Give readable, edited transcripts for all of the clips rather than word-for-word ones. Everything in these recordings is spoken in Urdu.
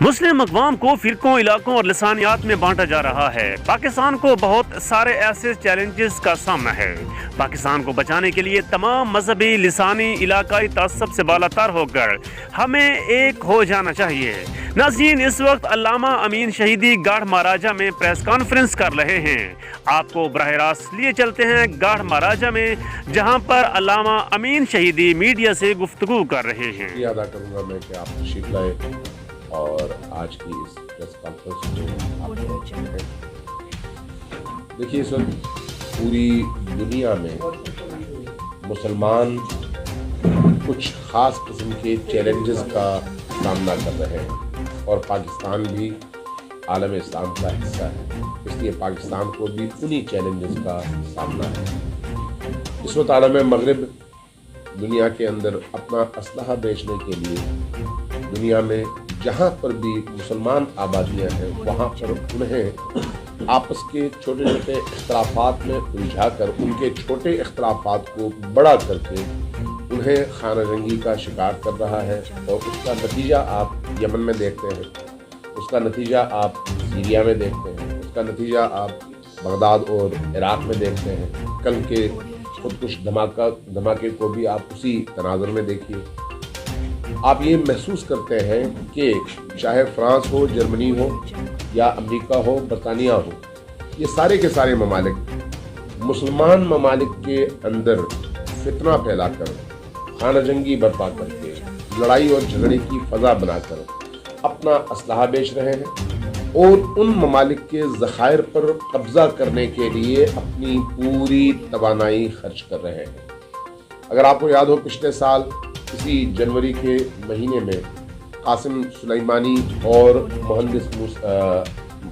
مسلم اقوام کو فرقوں، علاقوں اور لسانیات میں بانٹا جا رہا ہے۔ پاکستان کو بہت سارے ایسے چیلنجز کا سامنا ہے۔ پاکستان کو بچانے کے لیے تمام مذہبی، لسانی، علاقائی تعصب سے بالا تر ہو کر ہمیں ایک ہو جانا چاہیے۔ ناظرین، اس وقت علامہ امین شہیدی گاڑھ مہاراجہ میں پریس کانفرنس کر رہے ہیں۔ آپ کو براہ راست لیے چلتے ہیں گاڑھ مہاراجہ میں، جہاں پر علامہ امین شہیدی میڈیا سے گفتگو کر رہے ہیں۔ ادا کروں گا میں کہ آپ تشریف لائے اور آج کی اس پریس کانفرنس میں آپ ہیں۔ دیکھیے، اس وقت پوری دنیا میں مسلمان کچھ خاص قسم کے چیلنجز کا سامنا کر رہے ہیں، اور پاکستان بھی عالم اسلام کا حصہ ہے، اس لیے پاکستان کو بھی انہی چیلنجز کا سامنا ہے۔ اس وقت عالم مغرب دنیا کے اندر اپنا اسلحہ بیچنے کے لیے دنیا میں جہاں پر بھی مسلمان آبادیاں ہیں وہاں پر انہیں آپس کے چھوٹے چھوٹے اختلافات میں الجھا کر ان کے چھوٹے اختلافات کو بڑا کر کے انہیں خانہ جنگی کا شکار کر رہا ہے، اور اس کا نتیجہ آپ یمن میں دیکھتے ہیں، اس کا نتیجہ آپ سیریا میں دیکھتے ہیں، اس کا نتیجہ آپ بغداد اور عراق میں دیکھتے ہیں۔ کل کے خودکش دھماکے کو بھی آپ اسی تناظر میں دیکھیے۔ آپ یہ محسوس کرتے ہیں کہ چاہے فرانس ہو، جرمنی ہو، یا امریکہ ہو، برطانیہ ہو، یہ سارے کے سارے ممالک مسلمان ممالک کے اندر فتنہ پھیلا کر، خانہ جنگی برپا کر کے، لڑائی اور جھگڑے کی فضا بنا کر اپنا اسلحہ بیچ رہے ہیں، اور ان ممالک کے ذخائر پر قبضہ کرنے کے لیے اپنی پوری توانائی خرچ کر رہے ہیں۔ اگر آپ کو یاد ہو، پچھلے سال اسی جنوری کے مہینے میں قاسم سلیمانی اور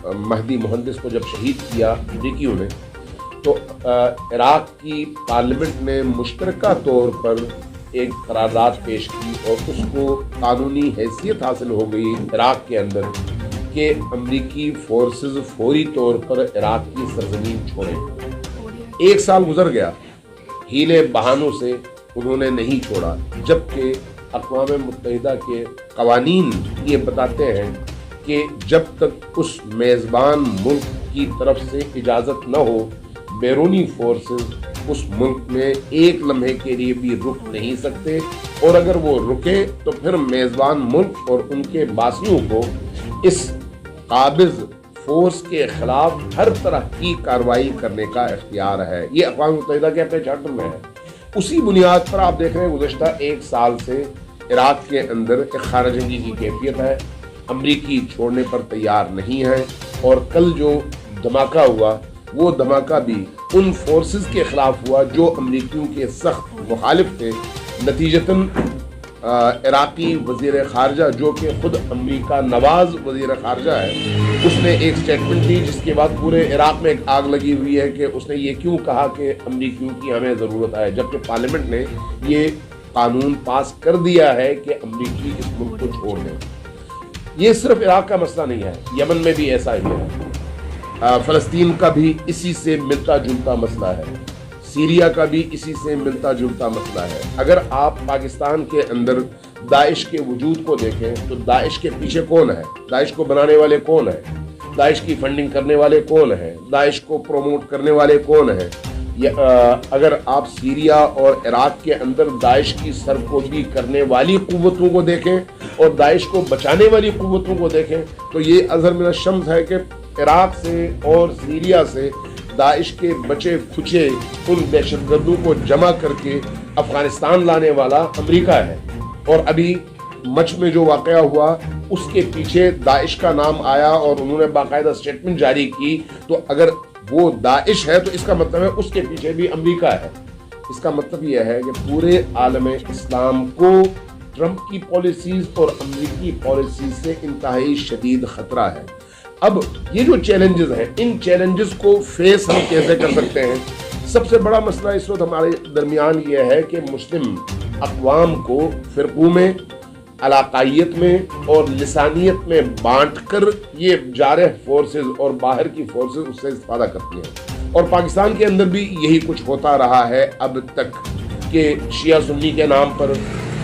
مہدی مہندس کو جب شہید کیا امریکیوں نے، تو عراق کی پارلیمنٹ نے مشترکہ طور پر ایک قرارداد پیش کی، اور اس کو قانونی حیثیت حاصل ہو گئی عراق کے اندر کہ امریکی فورسز فوری طور پر عراق کی سرزمین چھوڑیں۔ ایک سال گزر گیا، ہیلے بہانوں سے انہوں نے نہیں چھوڑا، جبکہ اقوام متحدہ کے قوانین یہ بتاتے ہیں کہ جب تک اس میزبان ملک کی طرف سے اجازت نہ ہو، بیرونی فورسز اس ملک میں ایک لمحے کے لیے بھی رک نہیں سکتے، اور اگر وہ رکے تو پھر میزبان ملک اور ان کے باسیوں کو اس قابض فورس کے خلاف ہر طرح کی کارروائی کرنے کا اختیار ہے۔ یہ اقوام متحدہ کے اپنے چارٹر میں ہے۔ اسی بنیاد پر آپ دیکھ رہے ہیں گزشتہ ایک سال سے عراق کے اندر ایک خانہ جنگی کی کیفیت ہے، امریکی چھوڑنے پر تیار نہیں ہے، اور کل جو دھماکہ ہوا وہ دھماکہ بھی ان فورسز کے خلاف ہوا جو امریکیوں کے سخت مخالف تھے۔ نتیجتاً عراقی وزیر خارجہ، جو کہ خود امریکہ نواز وزیر خارجہ ہے، اس نے ایک سٹیٹمنٹ دی جس کے بعد پورے عراق میں ایک آگ لگی ہوئی ہے کہ اس نے یہ کیوں کہا کہ امریکیوں کی ہمیں ضرورت ہے، جبکہ پارلیمنٹ نے یہ قانون پاس کر دیا ہے کہ امریکی اس ملک کو چھوڑ دیں۔ یہ صرف عراق کا مسئلہ نہیں ہے، یمن میں بھی ایسا ہی ہے، فلسطین کا بھی اسی سے ملتا جلتا مسئلہ ہے، سیریا کا بھی اسی سے ملتا جلتا مسئلہ ہے۔ اگر آپ پاکستان کے اندر داعش کے وجود کو دیکھیں تو داعش کے پیچھے کون ہے، داعش کو بنانے والے کون ہیں، داعش کی فنڈنگ کرنے والے کون ہیں، داعش کو پروموٹ کرنے والے کون ہیں۔ اگر آپ سیریا اور عراق کے اندر داعش کی سرکوبی کرنے والی قوتوں کو دیکھیں اور داعش کو بچانے والی قوتوں کو دیکھیں تو یہ اظہر من الشمس ہے کہ عراق سے اور سیریا سے داعش کے بچے کھچے ان دہشت گردوں کو جمع کر کے افغانستان لانے والا امریکہ ہے، اور ابھی مچ میں جو واقعہ ہوا اس کے پیچھے داعش کا نام آیا اور انہوں نے باقاعدہ سٹیٹمنٹ جاری کی، تو اگر وہ داعش ہے تو اس کا مطلب ہے اس کے پیچھے بھی امریکہ ہے۔ اس کا مطلب یہ ہے کہ پورے عالم اسلام کو ٹرمپ کی پالیسیز اور امریکی پالیسیز سے انتہائی شدید خطرہ ہے۔ اب یہ جو چیلنجز ہیں، ان چیلنجز کو فیس ہم کیسے کر سکتے ہیں؟ سب سے بڑا مسئلہ اس وقت ہمارے درمیان یہ ہے کہ مسلم اقوام کو فرقوں میں، علاقائیت میں اور لسانیت میں بانٹ کر یہ جارح فورسز اور باہر کی فورسز اس سے استفادہ کرتی ہیں، اور پاکستان کے اندر بھی یہی کچھ ہوتا رہا ہے اب تک کہ شیعہ سنی کے نام پر،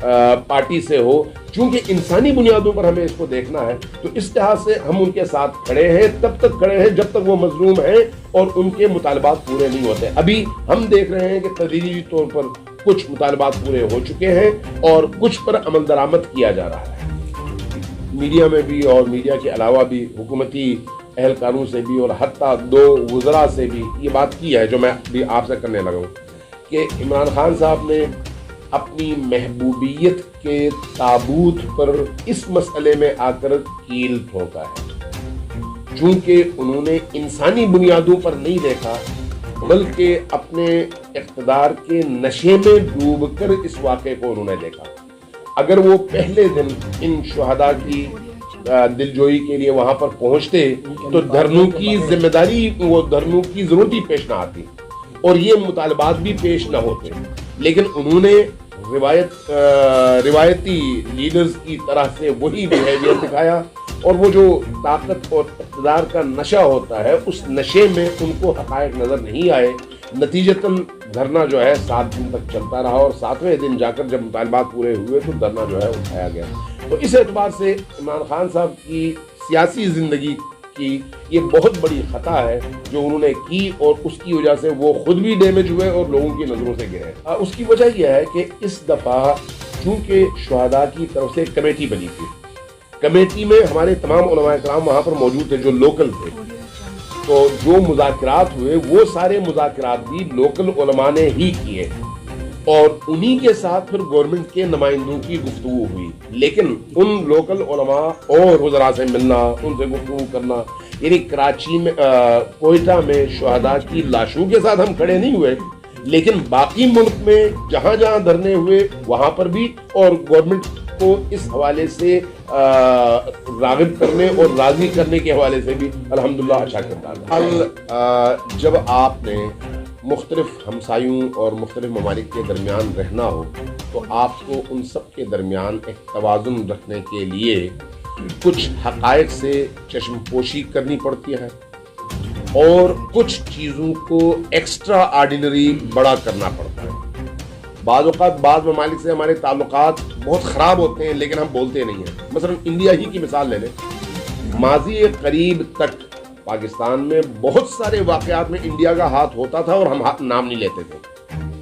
پارٹی سے ہو، چونکہ انسانی بنیادوں پر ہمیں اس کو دیکھنا ہے، تو اس لحاظ سے ہم ان کے ساتھ کھڑے ہیں، تب تک کھڑے ہیں جب تک وہ مظلوم ہیں اور ان کے مطالبات پورے نہیں ہوتے۔ ابھی ہم دیکھ رہے ہیں کہ تدریجی طور پر کچھ مطالبات پورے ہو چکے ہیں اور کچھ پر عمل درآمد کیا جا رہا ہے۔ میڈیا میں بھی اور میڈیا کے علاوہ بھی حکومتی اہلکاروں سے بھی اور حتیٰ 2 وزراء سے بھی یہ بات کی ہے جو میں بھی آپ سے کرنے لگا ہوں کہ عمران خان صاحب نے اپنی محبوبیت کے تابوت پر اس مسئلے میں آ کر کیل ٹھوکا ہے، چونکہ انہوں نے انسانی بنیادوں پر نہیں دیکھا بلکہ اپنے اقتدار کے نشے میں ڈوب کر اس واقعے کو انہوں نے دیکھا۔ اگر وہ پہلے دن ان شہداء کی دلجوئی کے لیے وہاں پر پہنچتے تو دھرنوں کی ذمہ داری، وہ دھرنوں کی ضرورت ہی پیش نہ آتی اور یہ مطالبات بھی پیش نہ ہوتے، لیکن انہوں نے روایتی لیڈرز کی طرح سے وہی بیہیویئر دکھایا، اور وہ جو طاقت اور اقتدار کا نشہ ہوتا ہے اس نشے میں ان کو حقائق نظر نہیں آئے۔ نتیجتاً دھرنا جو ہے 7 دن تک چلتا رہا اور 7ویں دن جا کر جب مطالبات پورے ہوئے تو دھرنا جو ہے اٹھایا گیا۔ تو اس اعتبار سے عمران خان صاحب کی سیاسی زندگی کی یہ بہت بڑی خطا ہے جو انہوں نے کی، اور اس کی وجہ سے وہ خود بھی ڈیمیج ہوئے اور لوگوں کی نظروں سے گرے۔ اس کی وجہ یہ ہے کہ اس دفعہ چونکہ شہداء کی طرف سے کمیٹی بنی تھی، کمیٹی میں ہمارے تمام علماء کرام وہاں پر موجود تھے جو لوکل تھے، تو جو مذاکرات ہوئے وہ سارے مذاکرات بھی لوکل علماء نے ہی کیے اور انہی کے ساتھ پھر گورنمنٹ کے نمائندوں کی گفتگو ہوئی، لیکن ان لوکل علماء اور وزراء سے ملنا، ان سے گفتگو کرنا، یعنی کراچی میں کوئٹہ میں شہداء کی لاشوں کے ساتھ ہم کھڑے نہیں ہوئے، لیکن باقی ملک میں جہاں جہاں دھرنے ہوئے وہاں پر بھی، اور گورنمنٹ کو اس حوالے سے راغب کرنے اور راضی کرنے کے حوالے سے بھی الحمدللہ اچھا کردار۔ جب آپ نے مختلف ہمسایوں اور مختلف ممالک کے درمیان رہنا ہو تو آپ کو ان سب کے درمیان ایک توازن رکھنے کے لیے کچھ حقائق سے چشم پوشی کرنی پڑتی ہے اور کچھ چیزوں کو ایکسٹرا آرڈینری بڑا کرنا پڑتا ہے۔ بعض اوقات بعض ممالک سے ہمارے تعلقات بہت خراب ہوتے ہیں لیکن ہم بولتے نہیں ہیں۔ مثلا انڈیا ہی کی مثال لے لیں، ماضی قریب تک پاکستان میں بہت سارے واقعات میں انڈیا کا ہاتھ ہوتا تھا اور ہم نام نہیں لیتے تھے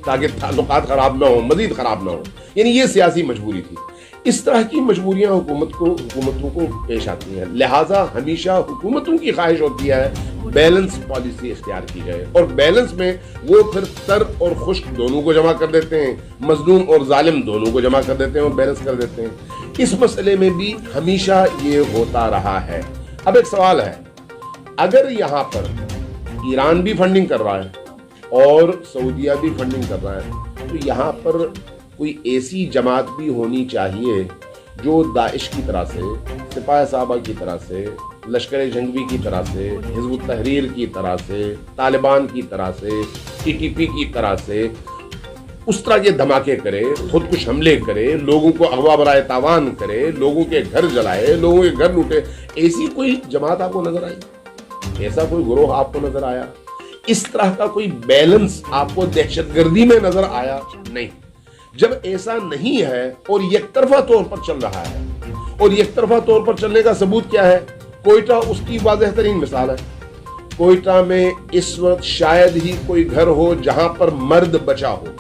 تاکہ تعلقات خراب نہ ہوں، مزید خراب نہ ہوں، یعنی یہ سیاسی مجبوری تھی۔ اس طرح کی مجبوریاں حکومتوں کو پیش آتی ہیں، لہٰذا ہمیشہ حکومتوں کی خواہش ہوتی ہے بیلنس پالیسی اختیار کی جائے، اور بیلنس میں وہ پھر تر اور خشک دونوں کو جمع کر دیتے ہیں، مظلوم اور ظالم دونوں کو جمع کر دیتے ہیں اور بیلنس کر دیتے ہیں۔ اس مسئلے میں بھی ہمیشہ یہ ہوتا رہا ہے۔ اب ایک سوال ہے، اگر یہاں پر ایران بھی فنڈنگ کر رہا ہے اور سعودیہ بھی فنڈنگ کر رہا ہے تو یہاں پر کوئی ایسی جماعت بھی ہونی چاہیے جو داعش کی طرح سے، سپاہ صحابہ کی طرح سے، لشکر جنگوی کی طرح سے، حزب التحریر کی طرح سے، طالبان کی طرح سے، TTP کی طرح سے اس طرح کے دھماکے کرے، خود کش حملے کرے، لوگوں کو اغوا برائے تاوان کرے، لوگوں کے گھر جلائے، لوگوں کے گھر لوٹے۔ ایسی کوئی جماعت آپ کو نظر آئی؟ ایسا کوئی گروہ آپ کو نظر آیا؟ اس طرح کا کوئی بیلنس آپ کو دہشت گردی میں نظر آیا؟ نہیں۔ جب ایسا نہیں ہے اور یک طرفہ طور پر چل رہا ہے، اور یک طرفہ طور پر چلنے کا ثبوت کیا ہے؟ کوئٹہ اس کی واضح ترین مثال ہے۔ کوئٹہ میں اس وقت شاید ہی کوئی گھر ہو جہاں پر مرد بچا ہو۔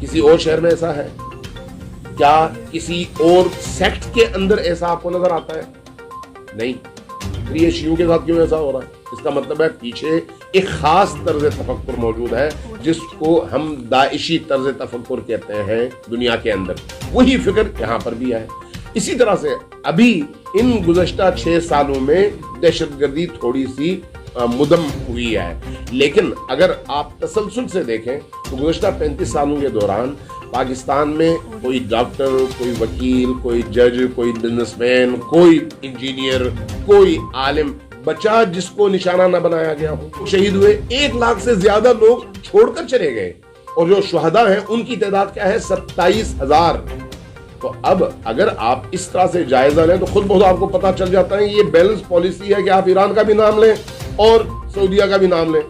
کسی اور شہر میں ایسا ہے کیا؟ کسی اور سیکٹ کے اندر ایسا آپ کو نظر آتا ہے؟ نہیں۔ پھر یہ شیعوں کے ساتھ کیوں ایسا ہو رہا ہے؟ اس کا مطلب ہے پیچھے ایک خاص طرز تفکر موجود ہے جس کو ہم داعشی طرز تفکر کہتے ہیں دنیا کے اندر، وہی فکر یہاں پر بھی ہے۔ اسی طرح سے ابھی ان گزشتہ 6 سالوں میں دہشت گردی تھوڑی سی مدم ہوئی ہے، لیکن اگر آپ تسلسل سے دیکھیں تو گزشتہ 35 سالوں کے دوران پاکستان میں کوئی ڈاکٹر، کوئی وکیل، کوئی جج، کوئی بزنس مین، کوئی انجینئر، کوئی عالم بچا جس کو نشانہ نہ بنایا گیا ہو۔ شہید ہوئے 1 لاکھ سے زیادہ لوگ چھوڑ کر چلے گئے، اور جو شہداء ہیں ان کی تعداد کیا ہے؟ 27,000۔ تو اب اگر آپ اس طرح سے جائزہ لیں تو خود بہت آپ کو پتا چل جاتا ہے یہ بیلنس پالیسی ہے کہ آپ ایران کا بھی نام لیں اور سعودیہ کا بھی نام لیں۔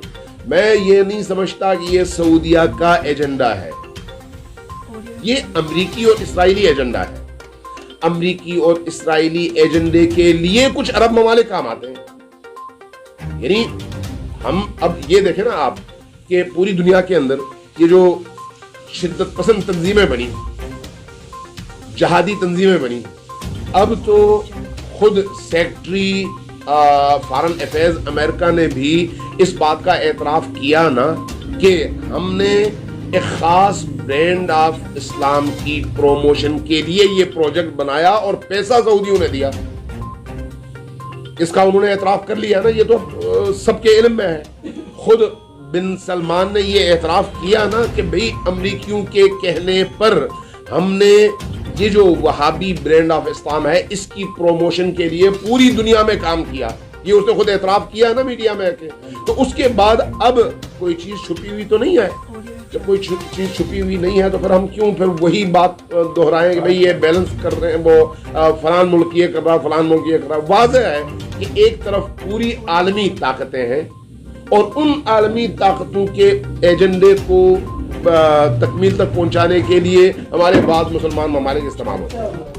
میں یہ نہیں سمجھتا کہ یہ سعودیہ کا ایجنڈا ہے، یہ امریکی اور اسرائیلی ایجنڈا ہے. امریکی اور اسرائیلی ایجنڈے کے لیے کچھ عرب ممالک کام آتے ہیں. یعنی ہم اب یہ دیکھیں نا آپ کہ پوری دنیا کے اندر یہ جو شدت پسند تنظیمیں بنی, جہادی تنظیمیں بنی, اب تو خود سیکٹری فارن افیئرز امریکہ نے بھی اس بات کا اعتراف کیا نا کہ ہم نے ایک خاص برانڈ آف اسلام کی پروموشن کے لیے یہ پروجیکٹ بنایا اور پیسہ سعودیوں نے دیا. اس کا انہوں نے اعتراف کر لیا نا, یہ تو سب کے علم میں ہے. خود بن سلمان نے یہ اعتراف کیا نا کہ بھئی امریکیوں کے کہنے پر ہم نے یہ جو وہابی برانڈ آف اسلام ہے اس کی پروموشن کے لیے پوری دنیا میں کام کیا. یہ اس نے خود اعتراف کیا نا میڈیا میں کہ. تو اس کے بعد اب کوئی چیز چھپی ہوئی تو نہیں ہے. جب کوئی چیز چھپی ہوئی نہیں ہے تو پھر ہم کیوں پھر وہی بات دہرائیں کہ بھئی یہ بیلنس کر رہے ہیں, وہ فلان ملک یہ کر رہا, فلان ملک یہ کر رہا. واضح ہے کہ ایک طرف پوری عالمی طاقتیں ہیں اور ان عالمی طاقتوں کے ایجنڈے کو تکمیل تک پہنچانے کے لیے ہمارے بعض مسلمان ممالک استعمال ہوتے ہیں.